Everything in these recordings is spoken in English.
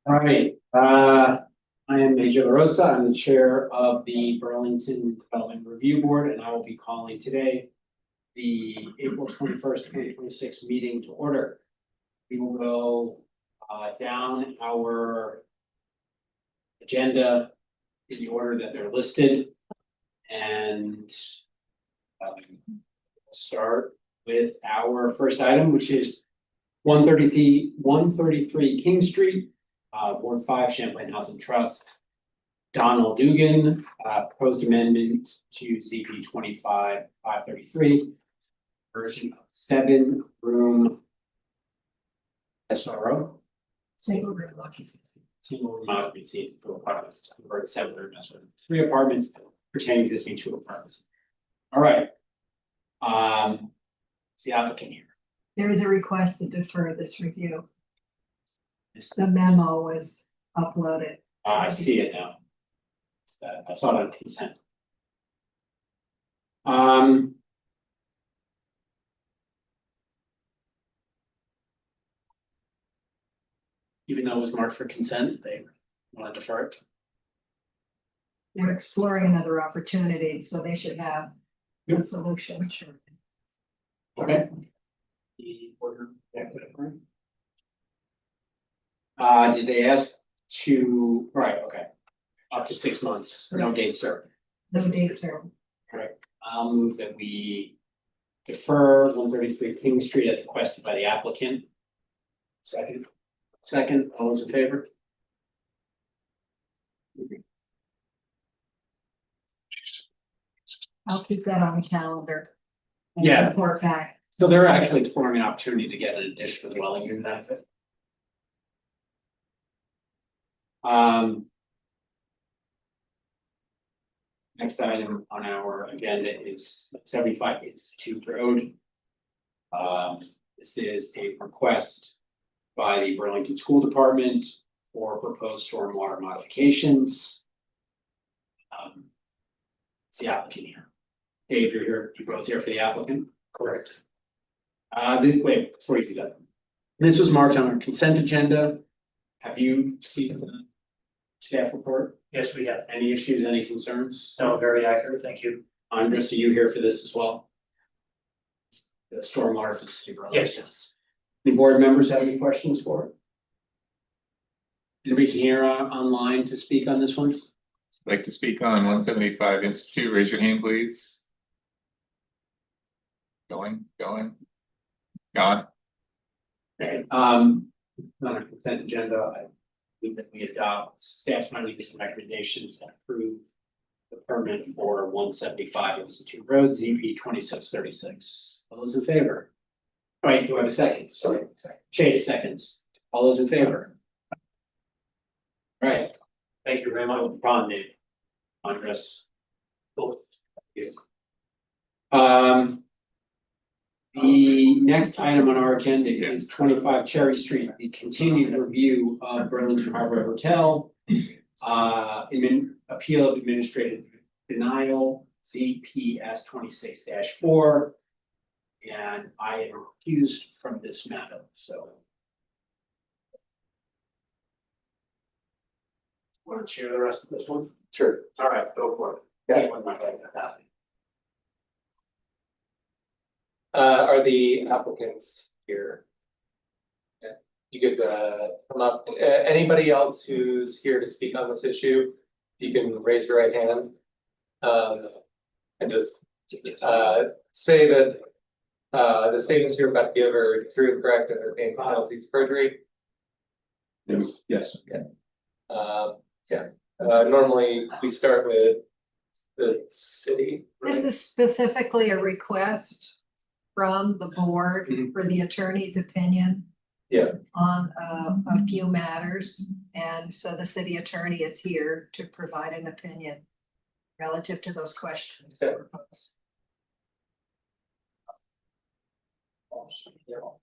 All right, I am Major LaRosa. I'm the chair of the Burlington Development Review Board, and I will be calling today the April 21st, 2026 meeting to order. We will go down our agenda in the order that they're listed, and we'll start with our first item, which is 133 King Street. Ward 5, Champlain Housing Trust. Donald Dugan, proposed amendment to ZP 25-533, version of 7-room SRO. Single room occupancy for apartments, convert 7-room SRO. 3 apartments pertaining to existing 2 apartments. All right. Is the applicant here? There is a request to defer this review. The memo was uploaded. I see it now. It's that I saw it on consent. Even though it was marked for consent, they want to defer it. They're exploring another opportunity, so they should have a solution. Sure. Okay. The order. Did they ask to, right, okay, up to 6 months, no date certain. No date certain. Correct. I'll move that we defer 133 King Street as requested by the applicant. Second, all those in favor? I'll keep that on the calendar. And Yeah. report back. So they're actually exploring an opportunity to get an additional dwelling unit benefit. Next item on our agenda is 75 Institute Road. This is a request by the Burlington School Department for proposed stormwater modifications. It's the applicant here. Dave, you're here, you both here for the applicant? Correct. Wait, before you do that. This was marked on our consent agenda. Have you seen the staff report? Yes, we have. Any issues, any concerns? No, very accurate. Thank you. Andres, are you here for this as well? The stormwater for the city of Burlington. Yes. Any board members have any questions for it? Anybody here online to speak on this one? Like to speak on 175 Institute, raise your hand, please. Going. God. Okay, on our consent agenda, I think that we adopt staff's findings and recommendations and approve the permit for 175 Institute Road, ZP 2636. All those in favor? Right, do I have a second? Sorry. Chase seconds. All those in favor? Right. Thank you very much. Ron, Dave. Andres. Both. The next item on our agenda is 25 Cherry Street, the continued review of Burlington Harbor Hotel. Appeal of administrative denial, ZPS 26-4. And I am recused from this matter, so. Want to share the rest of this one? Sure. All right, go for it. Yeah. One mic like that. Are the applicants here? Yeah, you could come up. Anybody else who's here to speak on this issue, you can raise your right hand. And just say that the statements you're about to give are true and correct and are paying penalties for perjury. Yes. Okay. Normally we start with the city. Right? This is specifically a request from the board for the attorney's opinion. Yeah. On a few matters, and so the city attorney is here to provide an opinion relative to those questions that were posed. Hello.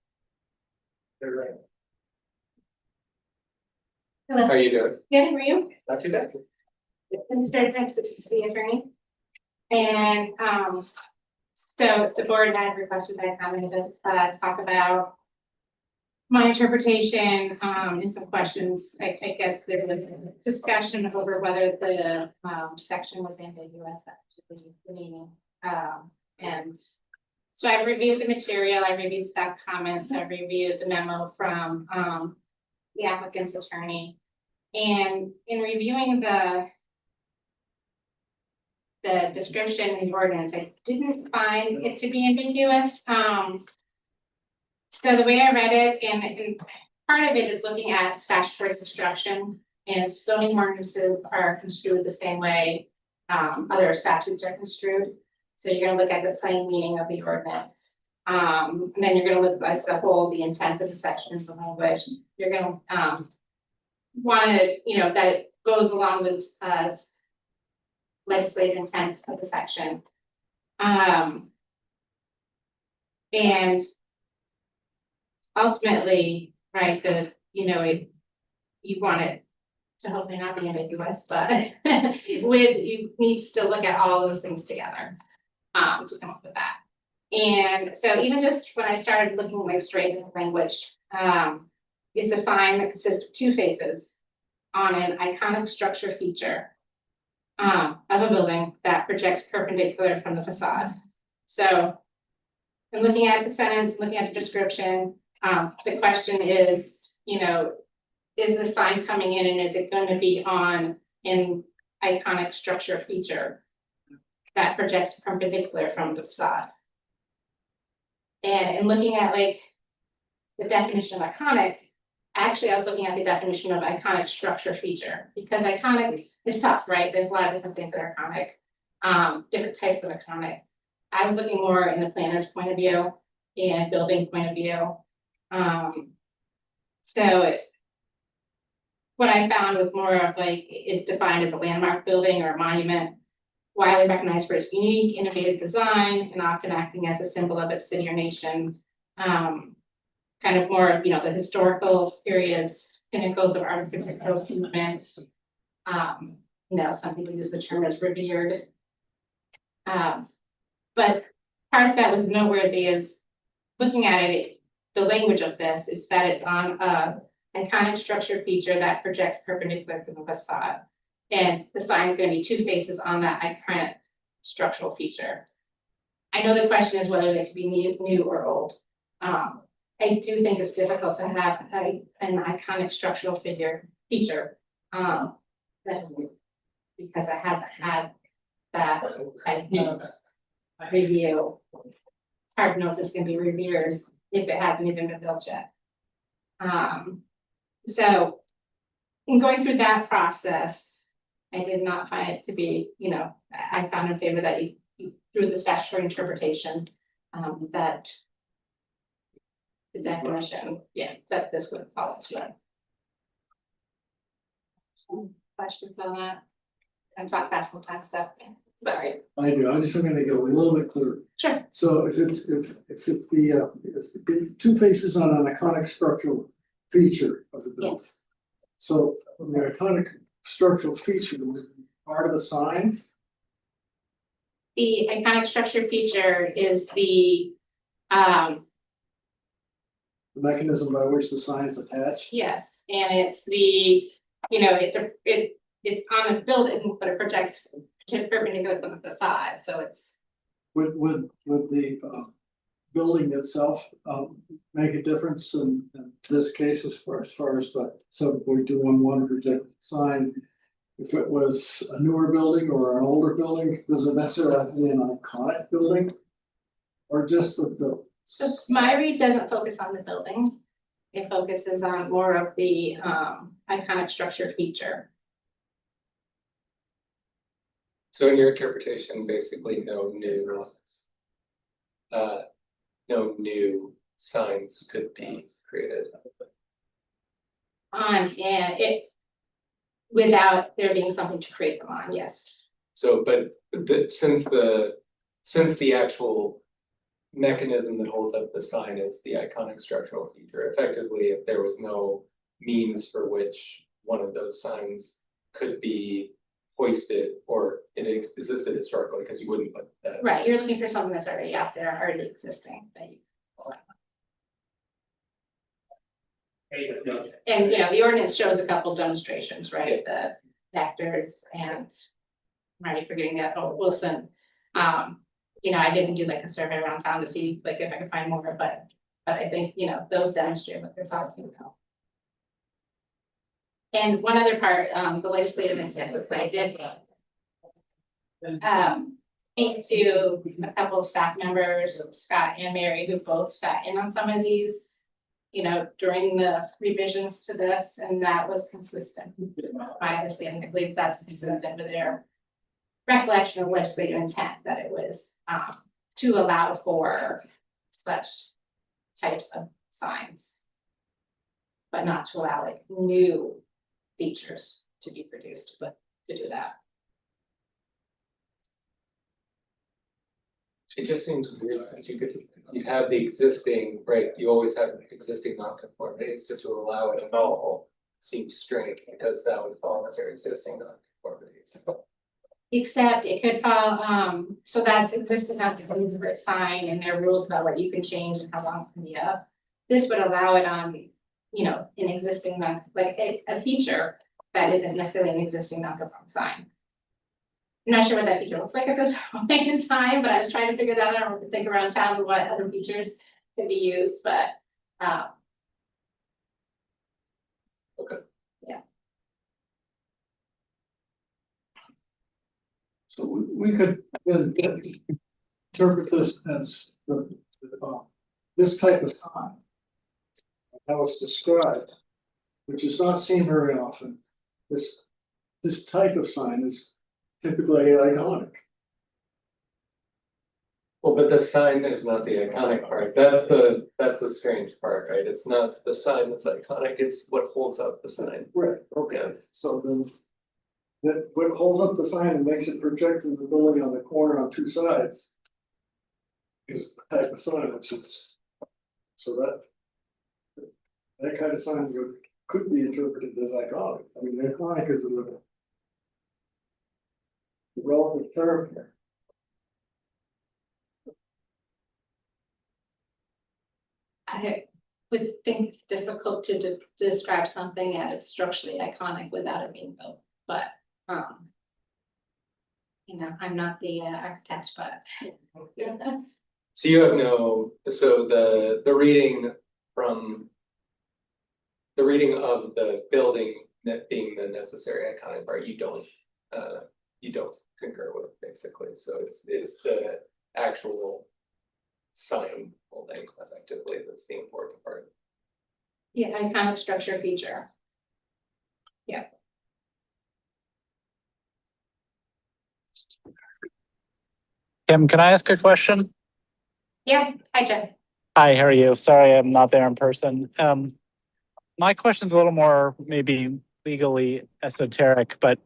How are you doing? Good, how are you? Not too bad. I'm Sarah Prince, the city attorney. And so the board had requested that I come and just talk about my interpretation, and some questions, I guess there was a discussion over whether the, section was ambiguous actually, the meaning. And so I've reviewed the material, I reviewed staff comments, I've reviewed the memo from, the applicant's attorney. And in reviewing the description in the ordinance, I didn't find it to be ambiguous. So the way I read it, and part of it is looking at statutory construction, and zoning ordinances are construed the same way other statutes are construed. So you're gonna look at the plain meaning of the ordinance. And then you're gonna look at the intent of the section, the language. You're gonna wanna, that goes along with legislative intent of the section. And ultimately, right, you want it to hopefully not be ambiguous, but you need to still look at all those things together to come up with that. And so even just when I started looking like straight at the language, it's a sign that consists of two faces on an iconic structure feature of a building that projects perpendicular from the facade. So in looking at the sentence, looking at the description, the question is, is the sign coming in and is it going to be on an iconic structure feature that projects perpendicular from the facade? And in looking at like the definition of iconic, actually I was looking at the definition of iconic structure feature, because iconic is tough, right? There's a lot of different things that are iconic, different types of iconic. I was looking more in the planner's point of view and building point of view. So what I found was more of like, is defined as a landmark building or a monument, widely recognized for its unique, innovative design, and often acting as a symbol of its city or nation. Kind of more of, the historical periods, pinnacles of architectural achievement. Some people use the term as revered. But part of that was noteworthy is looking at it, the language of this is that it's on a iconic structure feature that projects perpendicular to the facade. And the sign is going to be two faces on that iconic structural feature. I know the question is whether they could be new or old. I do think it's difficult to have an iconic structural feature, because it hasn't had that type of review. It's hard to know if this can be revered if it hasn't even been built yet. So in going through that process, I did not find it to be, I found in favor that you through the statutory interpretation, that the definition, that this would fall to it. Some questions on that? I'm talking fast sometimes, so sorry. I do, I just want to get a little bit clearer. Sure. So if it's the two faces on an iconic structural feature of the building. Yes. So the iconic structural feature would be part of the sign. The iconic structure feature is the Mechanism by which the sign is attached. yes, and it's the, it's on the building, but it projects perpendicular from the facade, so it's. Would the building itself make a difference in this case as far as the 7.211 projected sign? If it was a newer building or an older building, does it necessarily have to be an iconic building? Or just the So my read doesn't focus on the building. It focuses on more of the iconic structure feature. So in your interpretation, basically no new signs could be created. And it, without there being something to create them on, yes. So, but since the actual mechanism that holds up the sign is the iconic structural feature, effectively, if there was no means for which one of those signs could be hoisted, or it existed historically, because you wouldn't put that. Right, you're looking for something that's already out there, already existing. And, the ordinance shows a couple demonstrations, right, the vectors and. I'm already forgetting that, Wilson. I didn't do like a survey around town to see like if I could find more, but I think, those demonstrate what they're talking about. And one other part, the legislative intent was that I did. Speak to a couple of staff members, Scott and Mary, who both sat in on some of these. During the revisions to this, and that was consistent. My understanding, I believe that's consistent with their recollection of legislative intent, that it was to allow for such types of signs. But not to allow like new features to be produced, but to do that. It just seems weird since you have the existing, right, you always have existing non-conformities, so to allow it at all seems strange because that would fall under existing non-conformities. Except it could fall, so that's existing on the sign and there are rules about what you can change and how long it can be up. This would allow it on, an existing, like a feature that isn't necessarily an existing non-conforming sign. I'm not sure what that feature looks like at this point in time, but I was trying to figure that out and think around town what other features could be used, but. Okay. Yeah. So we could then interpret this as this type of sign. How it's described, which is not seen very often. This type of sign is typically iconic. Well, but the sign is not the iconic part. That's the strange part, right? It's not the sign that's iconic, it's what holds up the sign. Right, okay, so then. That what holds up the sign and makes it project from the building on the corner on two sides. Is the type of sign, which is. So that kind of sign could be interpreted as iconic. I mean, iconic is a relative term here. I would think it's difficult to describe something as structurally iconic without it being built, but, I'm not the architect, but. So you have so the reading from. The reading of the building that being the necessary iconic part, you don't concur with basically, so it's the actual. Sign holding effectively, that's the important part. Yeah, iconic structure feature. Kim, can I ask a question? Yeah, hi Jen. Hi, how are you? Sorry, I'm not there in person. My question's a little more maybe legally esoteric, but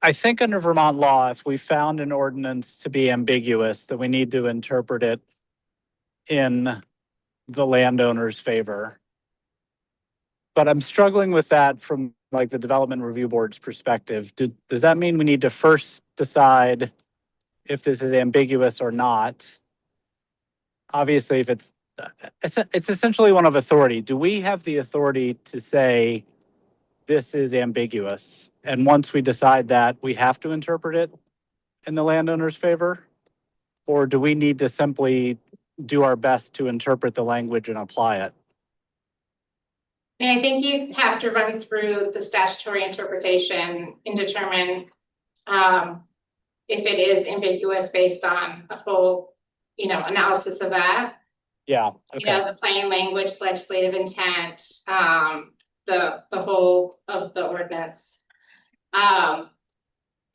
I think under Vermont law, if we found an ordinance to be ambiguous, that we need to interpret it in the landowner's favor. But I'm struggling with that from like the Development Review Board's perspective. Does that mean we need to first decide if this is ambiguous or not? Obviously, if it's essentially one of authority. Do we have the authority to say this is ambiguous? And once we decide that, we have to interpret it in the landowner's favor? Or do we need to simply do our best to interpret the language and apply it? I think you have to run through the statutory interpretation and determine if it is ambiguous based on a full, analysis of that. Yeah, okay. The plain language, legislative intent, the whole of the ordinance. And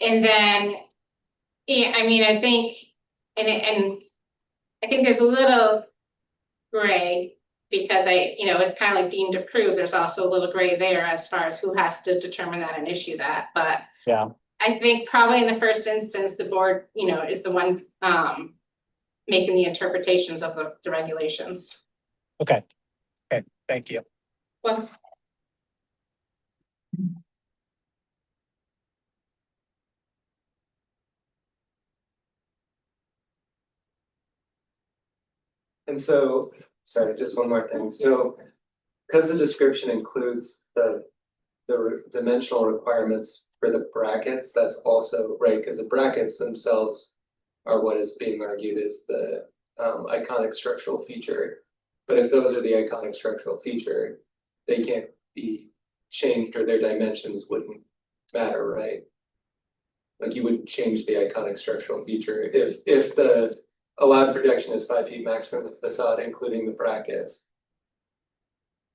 then, I think, and I think there's a little gray because it's kind of like deemed approved. There's also a little gray there as far as who has to determine that and issue that, but Yeah. I think probably in the first instance, the board, is the one making the interpretations of the regulations. Okay, thank you. Well, And so, sorry, just one more thing, so because the description includes the dimensional requirements for the brackets, that's also right, because the brackets themselves are what is being argued as the iconic structural feature. But if those are the iconic structural feature, they can't be changed, or their dimensions wouldn't matter, right? Like you wouldn't change the iconic structural feature if the allowed projection is 5 feet max from the facade, including the brackets.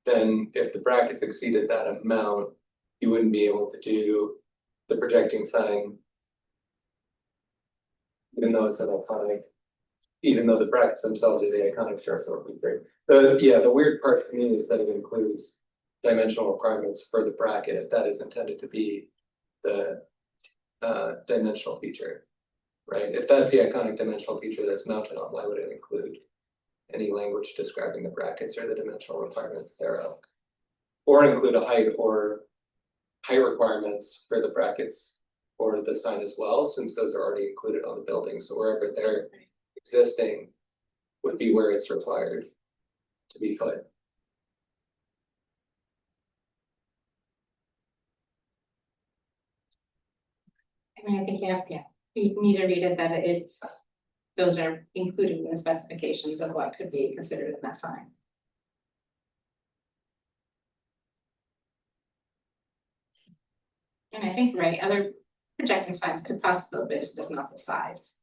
Then if the brackets exceeded that amount, you wouldn't be able to do the projecting sign. Even though it's an iconic, even though the brackets themselves are the iconic structural feature. The weird part for me is that it includes dimensional requirements for the bracket, if that is intended to be the dimensional feature. Right, if that's the iconic dimensional feature that's mounted on, why would it include any language describing the brackets or the dimensional requirements thereof? Or include a height requirements for the brackets or the sign as well, since those are already included on the building, so wherever they're existing would be where it's required to be put. I mean, I think you need to read it that it's, those are included in the specifications of what could be considered in that sign. And I think, right, other projecting signs could possibly, but it's just not the size.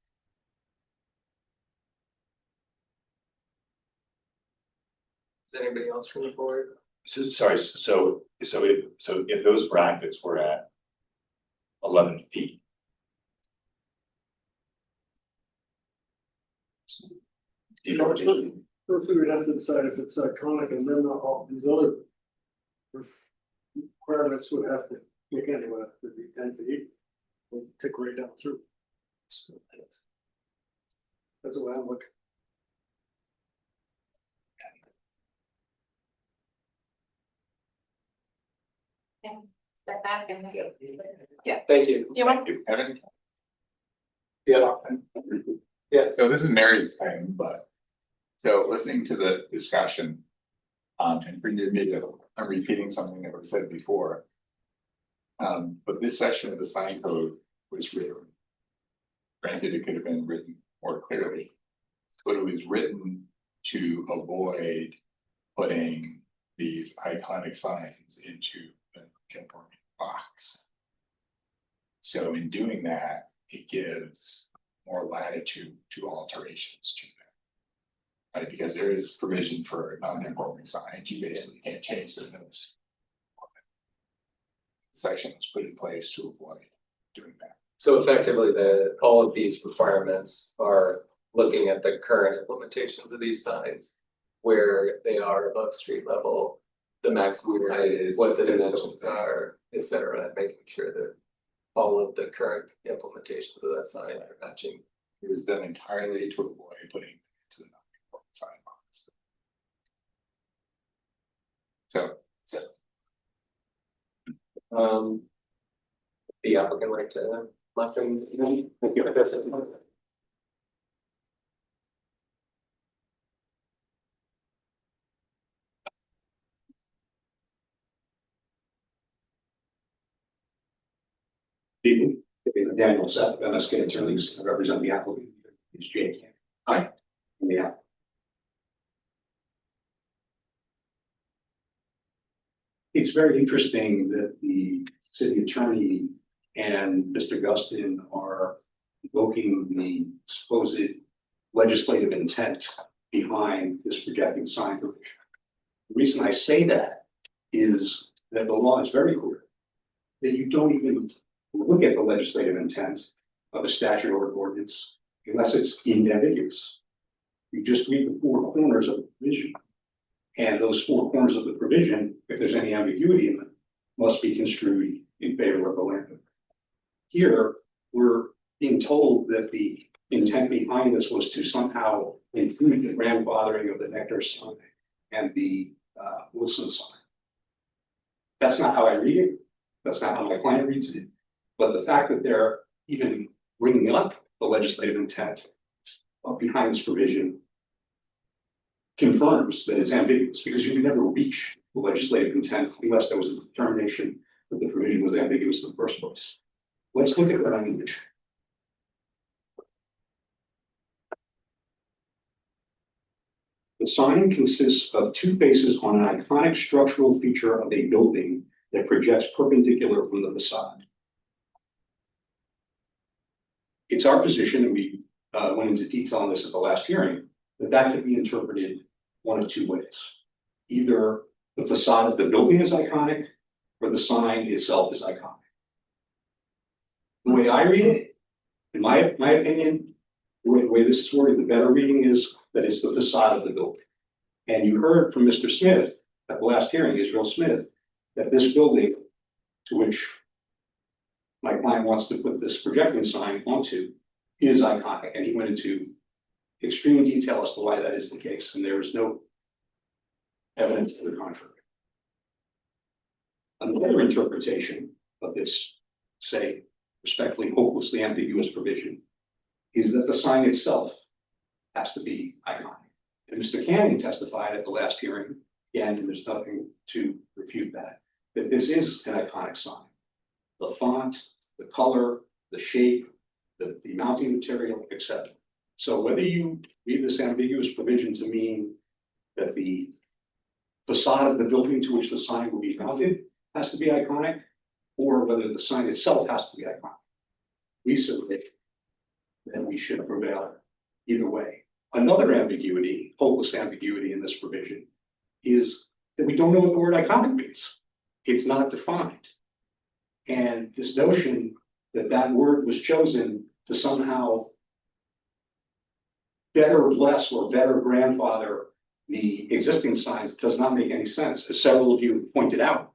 Is anybody else from the board? So sorry, so if those brackets were at 11 feet. You know, First, we would have to decide if it's iconic, and then all these other requirements would have to kick in, would have to be 10 feet. We'll tick right down through. That's the way I'm looking. Step back and. Thank you. You want? Evan? Yeah. So this is Mary's thing, but, so listening to the discussion. And forgive me that I'm repeating something that was said before. But this section of the sign code was written. Granted, it could have been written more clearly, but it was written to avoid putting these iconic signs into the conforming box. So in doing that, it gives more latitude to alterations to that. Right, because there is provision for non-conforming signs, you basically can't change the notes. Section was put in place to avoid doing that. So effectively, all of these requirements are looking at the current implementations of these signs, where they are above street level, the maximum height is, what the dimensions are, et cetera, and making sure that all of the current implementations of that sign are matching. It was done entirely to avoid putting it into the non-conforming sign box. So, The applicant like to left and thank you. That's it. Daniel Seth, MSK attorneys, I represent the applicant. It's Jake. Hi. Yeah. It's very interesting that the city attorney and Mr. Gustin are invoking the supposed legislative intent behind this projecting sign provision. The reason I say that is that the law is very clear that you don't even look at the legislative intent of a statute or ordinance unless it's ambiguous. You just read the four corners of the provision. And those four corners of the provision, if there's any ambiguity in them, must be construed in favor of the landowner. Here, we're being told that the intent behind this was to somehow include the grandfathering of the Nectar sign and the Wilson sign. That's not how I read it. That's not how my client reads it. But the fact that they're even bringing up the legislative intent behind this provision confirms that it's ambiguous, because you can never reach the legislative intent unless there was a determination that the provision was ambiguous in the first place. Let's look at the language. The sign consists of two faces on an iconic structural feature of a building that projects perpendicular from the facade. It's our position, and we went into detail on this at the last hearing, that that could be interpreted one of two ways. Either the facade of the building is iconic, or the sign itself is iconic. The way I read it, in my opinion, the way this is worded, the better reading is that it's the facade of the building. And you heard from Mr. Smith at the last hearing, Israel Smith, that this building to which my client wants to put this projecting sign onto is iconic. And he went into extreme detail as to why that is the case. And there is no evidence to the contrary. Another interpretation of this, say, respectfully, hopelessly ambiguous provision is that the sign itself has to be iconic. And Mr. Canning testified at the last hearing, again, and there's nothing to refute that this is an iconic sign. The font, the color, the shape, the mounting material, etc. So whether you read this ambiguous provision to mean that the facade of the building to which the sign will be mounted has to be iconic, or whether the sign itself has to be iconic, we submit that we should prevail either way. Another ambiguity, hopeless ambiguity in this provision, is that we don't know what the word iconic means. It's not defined. And this notion that that word was chosen to somehow better bless or better grandfather the existing signs does not make any sense, as several of you pointed out.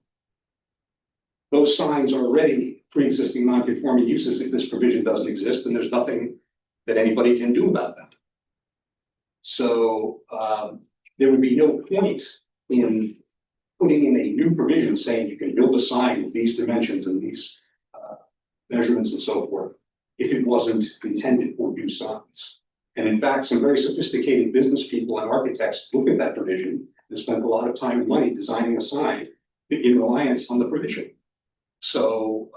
Those signs are already pre-existing non-conforming uses if this provision doesn't exist, and there's nothing that anybody can do about that. So there would be no point in putting in a new provision saying you can build a sign with these dimensions and these measurements and so forth if it wasn't intended for new signs. And in fact, some very sophisticated business people and architects look at that provision and spend a lot of time and money designing a sign in reliance on the provision. So,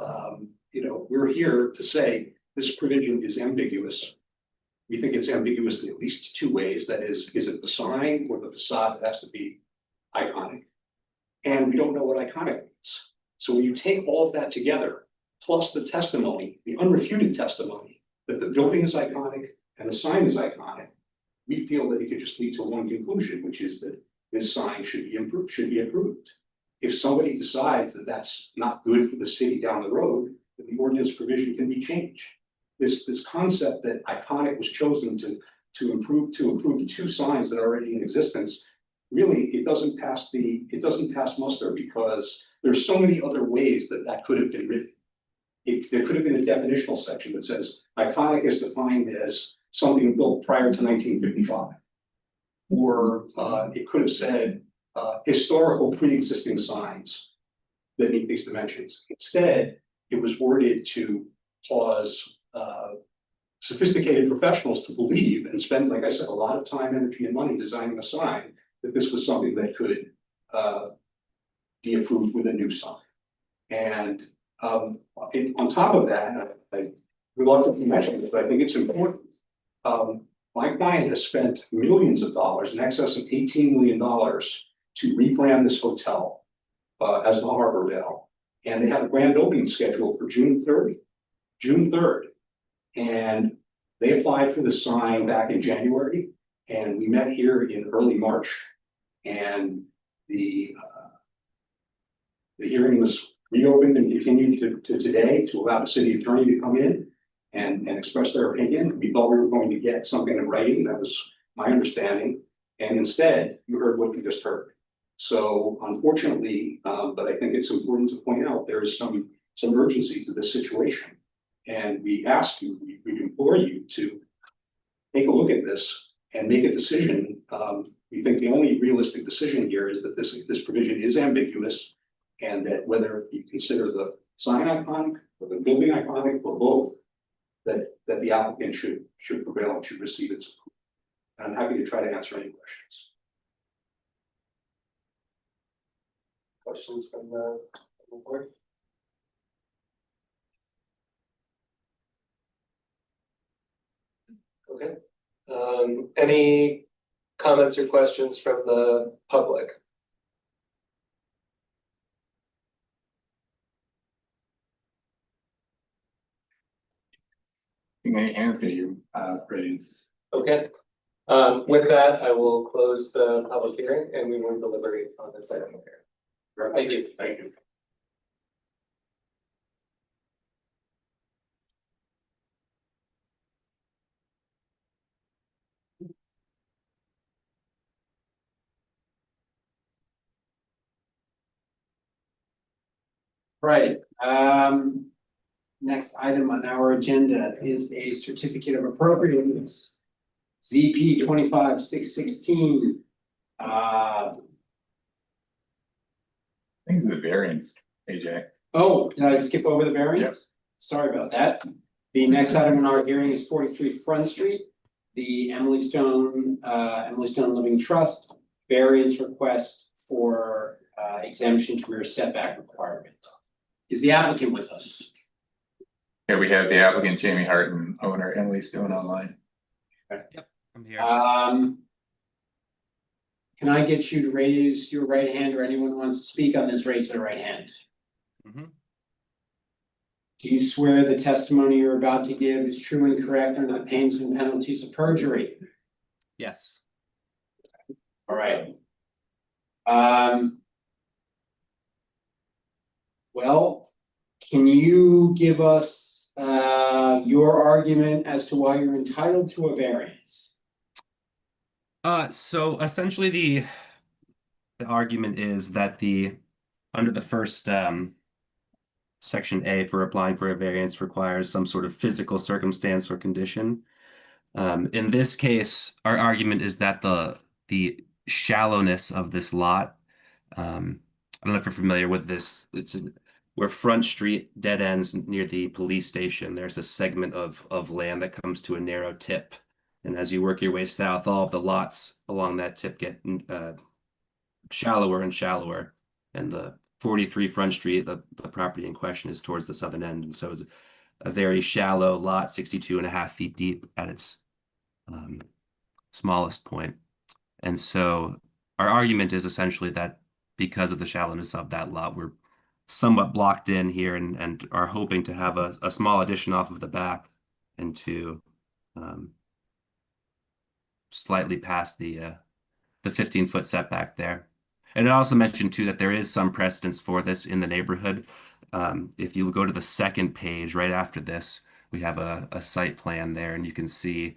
we're here to say this provision is ambiguous. We think it's ambiguous in at least two ways. That is it the sign or the facade that has to be iconic? And we don't know what iconic means. So when you take all of that together, plus the testimony, the unrefuted testimony that the building is iconic and the sign is iconic, we feel that it could just lead to one conclusion, which is that this sign should be approved. If somebody decides that that's not good for the city down the road, then the ordinance provision can be changed. This concept that iconic was chosen to improve two signs that are already in existence, really it doesn't pass muster, because there's so many other ways that could have been written. There could have been a definitional section that says iconic is defined as something built prior to 1955. Or it could have said historical pre-existing signs that meet these dimensions. Instead, it was worded to cause sophisticated professionals to believe and spend, like I said, a lot of time, energy, and money designing a sign that this was something that could be approved with a new sign. And on top of that, I reluctantly mention this, but I think it's important. My client has spent millions of dollars, in excess of $18 million, to rebrand this hotel as the Harbor Dell. And they have a grand opening scheduled for June 3rd. And they applied for the sign back in January, and we met here in early March. And the hearing was reopened and continued to today to allow the city attorney to come in and express their opinion. We thought we were going to get something in writing. That was my understanding. And instead, you heard what you just heard. So unfortunately, but I think it's important to point out, there is some urgency to this situation. And we ask you, we implore you to take a look at this and make a decision. We think the only realistic decision here is that this provision is ambiguous, and that whether you consider the sign iconic or the building iconic or both, that the applicant should prevail and should receive its approval. And I'm happy to try to answer any questions. questions from the board? Okay, any comments or questions from the public? Any hand that you raise. Okay, with that, I will close the public hearing and we will deliberate on this item here. Thank you. Thank you. Right, next item on our agenda is a certificate of appropriateness. ZP 25-616. Things are the variance, AJ. Oh, did I skip over the variance? Sorry about that. The next item in our hearing is 43 Front Street, the Emily Stone Living Trust variance request for exemption to rear setback requirement. Is the applicant with us? Here we have the applicant, Jamie Hart, and owner Emily Stone online. I'm here. Can I get you to raise your right hand, or anyone who wants to speak on this, raise their right hand? Mhm. Do you swear the testimony you're about to give is true and correct under the pains and penalties of perjury? Yes. All right. Well, can you give us your argument as to why you're entitled to a variance? So essentially the argument is that under the first section A for applying for a variance requires some sort of physical circumstance or condition. In this case, our argument is that the shallowness of this lot, I don't know if you're familiar with this, where Front Street dead ends near the police station, there's a segment of land that comes to a narrow tip. And as you work your way south, all of the lots along that tip get shallower and shallower. And the 43 Front Street, the property in question, is towards the southern end. And so it's a very shallow lot, 62.5 feet deep at its smallest point. And so our argument is essentially that because of the shallowness of that lot, we're somewhat blocked in here and are hoping to have a small addition off of the back and to slightly past the 15-foot setback there. And I also mentioned too that there is some precedence for this in the neighborhood. If you go to the second page right after this, we have a site plan there, and you can see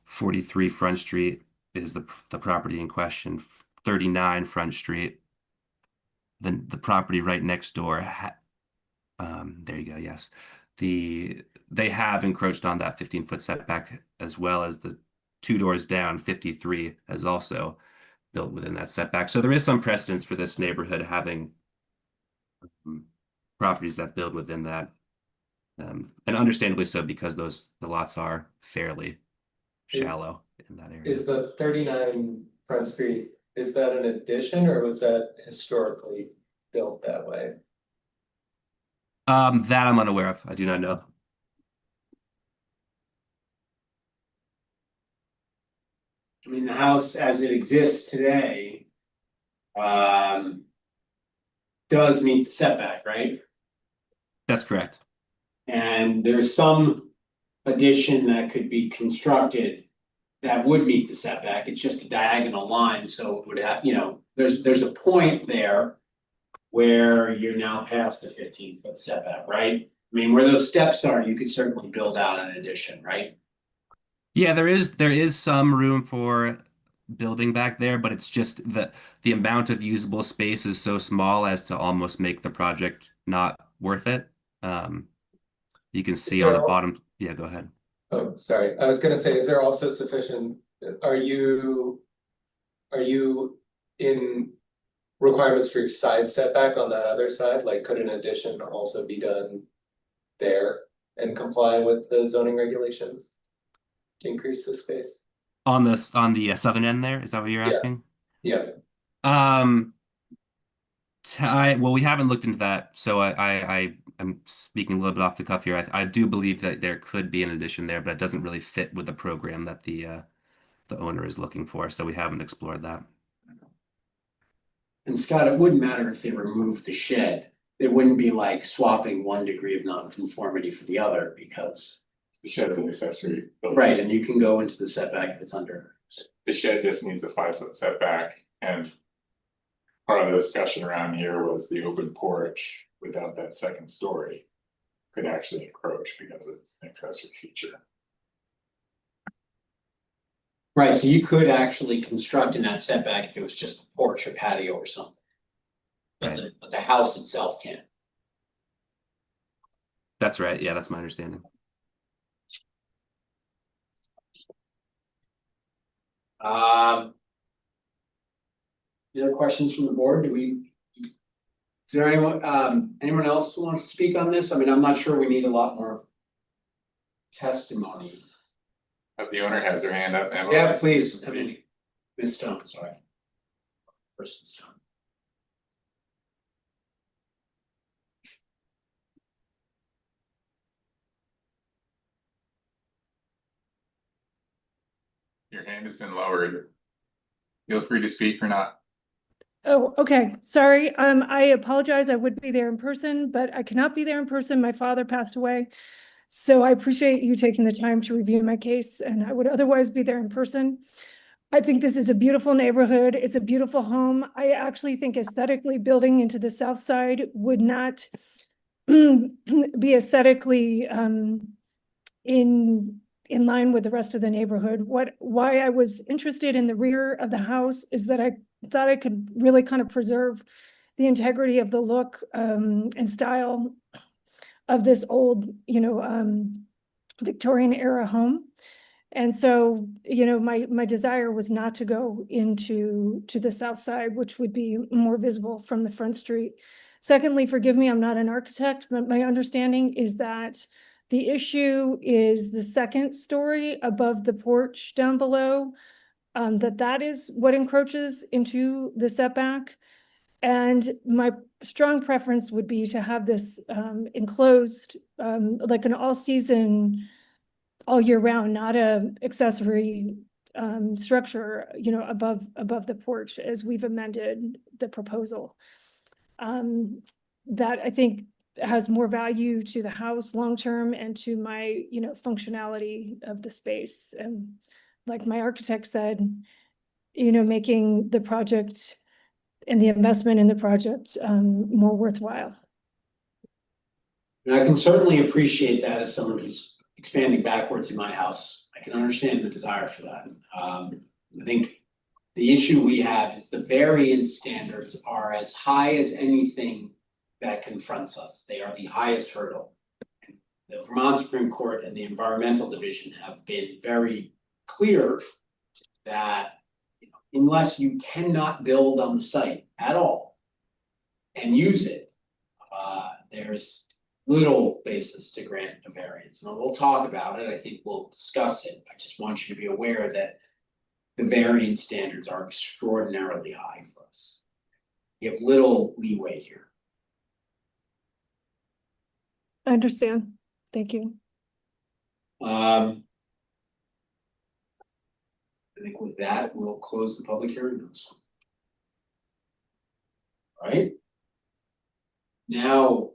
43 Front Street is the property in question. 39 Front Street, then the property right next door. There you go. Yes, they have encroached on that 15-foot setback, as well as the 2 doors down. 53 has also built within that setback. So there is some precedence for this neighborhood having properties that build within that, and understandably so, because the lots are fairly shallow in that area. Is the 39 Front Street, is that an addition or was that historically built that way? That I'm unaware of. I do not know. I mean, the house as it exists today does meet the setback, right? That's correct. And there's some addition that could be constructed that would meet the setback. It's just a diagonal line, so it would have, there's a point there where you're now past the 15-foot setback, right? I mean, where those steps are, you could certainly build out an addition, right? Yeah, there is some room for building back there, but it's just the amount of usable space is so small as to almost make the project not worth it. You can see on the bottom. Yeah, go ahead. Oh, sorry. I was gonna say, is there also sufficient, are you in requirements for your side setback on that other side? Like, could an addition also be done there and comply with the zoning regulations to increase the space? On the southern end there, is that what you're asking? Yeah. Well, we haven't looked into that, so I'm speaking a little bit off the cuff here. I do believe that there could be an addition there, but it doesn't really fit with the program that the owner is looking for, so we haven't explored that. And Scott, it wouldn't matter if they removed the shed. It wouldn't be like swapping one degree of nonconformity for the other because. The shed is an accessory building. Right, and you can go into the setback if it's under. The shed just needs a 5-foot setback, and part of the discussion around here was the open porch without that second story could actually encroach because it's an accessory feature. Right, so you could actually construct in that setback if it was just a porch or patio or something. But the house itself can't. That's right. Yeah, that's my understanding. Any other questions from the board? Is there anyone else who wants to speak on this? I mean, I'm not sure we need a lot more testimony. The owner has their hand up. Emily. Yeah, please, Emily. Ms. Stone, sorry. Person Stone. Your hand has been lowered. Feel free to speak or not. Oh, okay. Sorry. I apologize. I would be there in person, but I cannot be there in person. My father passed away. So I appreciate you taking the time to review my case, and I would otherwise be there in person. I think this is a beautiful neighborhood. It's a beautiful home. I actually think aesthetically building into the south side would not be aesthetically in line with the rest of the neighborhood. Why I was interested in the rear of the house is that I thought I could really kind of preserve the integrity of the look and style of this old, Victorian era home. And so, my desire was not to go to the south side, which would be more visible from the front street. Secondly, forgive me, I'm not an architect, but my understanding is that the issue is the second story above the porch down below, that is what encroaches into the setback. And my strong preference would be to have this enclosed, like an all-season, all year round, not a accessory structure, above the porch as we've amended the proposal. That I think has more value to the house long-term and to my, functionality of the space. And like my architect said, making the project and the investment in the project more worthwhile. And I can certainly appreciate that as someone who's expanding backwards in my house. I can understand the desire for that. I think the issue we have is the variance standards are as high as anything that confronts us. They are the highest hurdle. The Vermont Supreme Court and the Environmental Division have been very clear that unless you cannot build on the site at all and use it, there's little basis to grant a variance. And we'll talk about it. I think we'll discuss it. I just want you to be aware that the variance standards are extraordinarily high for us. You have little leeway here. I understand. Thank you. I think with that, we'll close the public hearing on this one. All right. Now,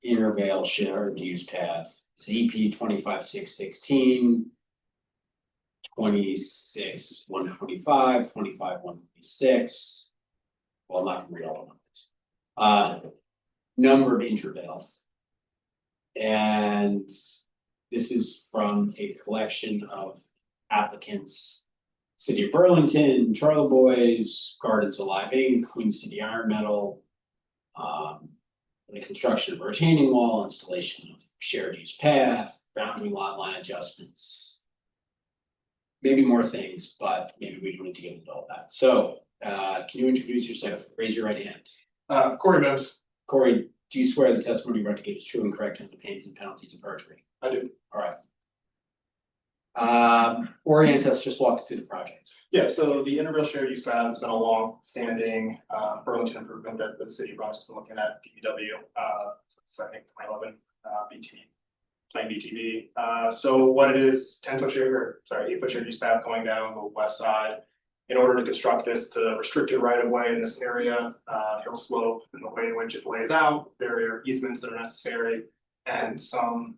Intervale shared use path, ZP 25616, 26-125, 25-126. Well, I'm not gonna read all of them. Number of intervales. And this is from a collection of applicants: City of Burlington, Charlie Boys, Gardens Alive Inc., Queen City Iron Metal, the construction of a retaining wall, installation of shared use path, boundary lot line adjustments. Maybe more things, but maybe we don't need to get into all that. So can you introduce yourself? Raise your right hand. Corey Benz. Corey, do you swear the testimony you are to give is true and correct under the pains and penalties of perjury? I do. All right. Orient us, just walk us through the project. Yeah, so the integral shared use path has been a long-standing Burlington improvement that the city of Burlington been looking at DPW, so I think 2011 plain BTV. So what it is, 8-foot shared use path going down the west side. In order to construct this, it's a restricted right of way in this area, hill slope, and the way in which it lays out, there are easements that are necessary, and some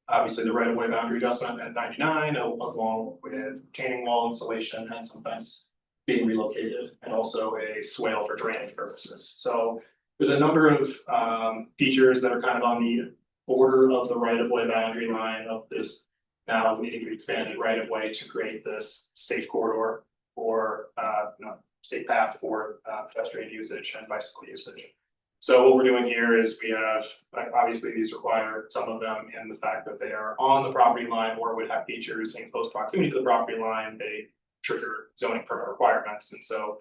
obviously the right of way boundary adjustment at 99, along with retaining wall installation and some fence being relocated, and also a swale for drainage purposes. So there's a number of features that are kind of on the border of the right of way boundary line of this now needing to be expanded right of way to create this safe corridor or safe path for pedestrian usage and bicycle usage. So what we're doing here is we have, like, obviously these require some of them in the fact that they are on the property line or would have features in close proximity to the property line, they trigger zoning permit requirements. And so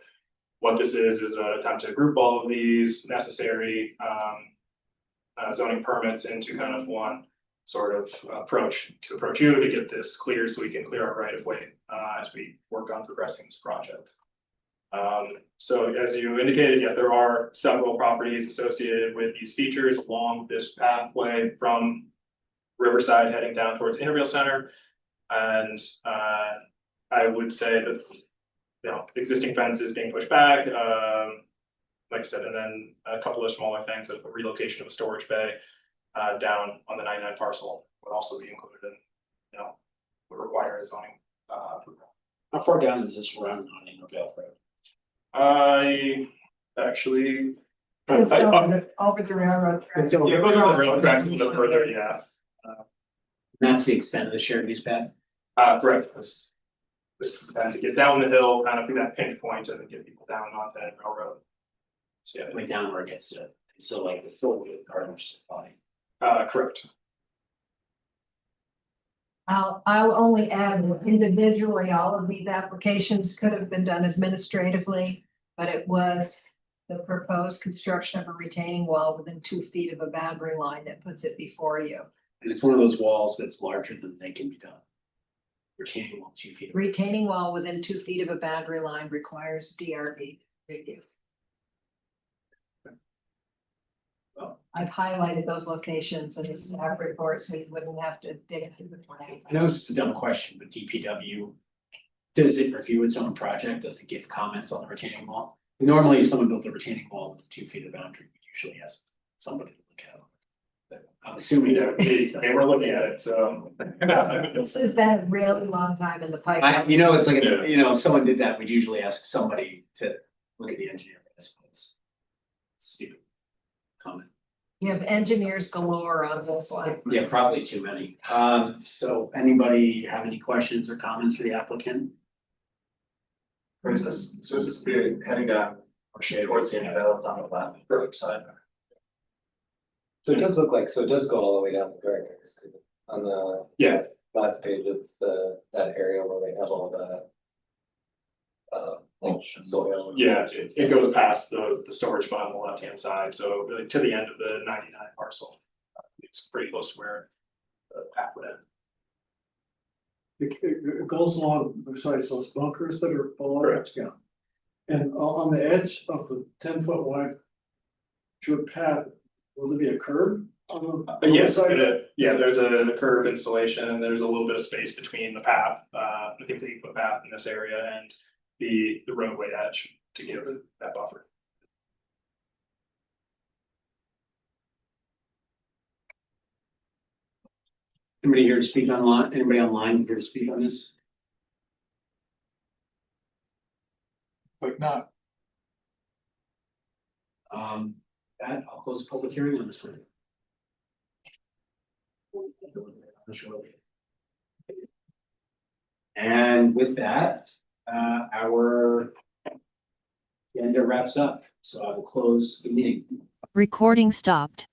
what this is an attempt to group all of these necessary zoning permits into kind of one sort of approach you to get this clear so we can clear our right of way as we work on progressing this project. So as you indicated, yeah, there are several properties associated with these features along this pathway from Riverside heading down towards Intervale Center. And I would say that, existing fence is being pushed back, like I said, and then a couple of smaller things, like the relocation of a storage bay down on the 99 parcel would also be included in, would require a zoning approval. How far down does this run on Intervale Road? I actually. It's I- over the railroad tracks. Yeah, it goes over the railroad tracks a little further, yeah. That's the extent of the shared use path? Correct, this is kind of to get down the hill, kind of through that pinch point and then get people down on that railroad. So yeah, Like down where it gets to, so like the fill with garbage supply. correct. I'll only add that individually, all of these applications could have been done administratively, but it was the proposed construction of a retaining wall within 2 feet of a boundary line that puts it before you. And it's one of those walls that's larger than they can be done. Retaining wall 2 feet. Retaining wall within 2 feet of a boundary line requires DRB review. I've highlighted those locations in the staff report, so you wouldn't have to dig through the plan. I know this is a dumb question, but DPW, does it review its own project? Does it give comments on the retaining wall? Normally, if someone built a retaining wall within 2 feet of the boundary, we usually ask somebody to look at it. But I'm assuming that. They were looking at it, so. This has been a really long time in the pipeline. It's like, Yeah. if someone did that, we'd usually ask somebody to look at the engineer. I suppose. It's a stupid comment. You have engineers galore on this one. Yeah, probably too many. So anybody have any questions or comments for the applicant? So this is good, heading down towards the end of on the left side. So it does look like, so it does go all the way down the Gardner's on the Yeah, last page, it's that area where they have all the. Soil. yeah, it goes past the storage fund on the left hand side, so really to the end of the 99 parcel. It's pretty close to where the path would end. It goes along besides those bunkers that are below. Correct. Yeah. And on the edge of the 10-foot wide short path, will there be a curb? On the Yes, side? yeah, there's a curb installation and there's a little bit of space between the path, I think the 8-foot path in this area and the roadway edge to give that buffer. Anybody here to speak online? Anybody online here to speak on this? Like not. That, I'll close the public hearing on this one. And with that, our agenda wraps up, so I will close the meeting. Recording stopped.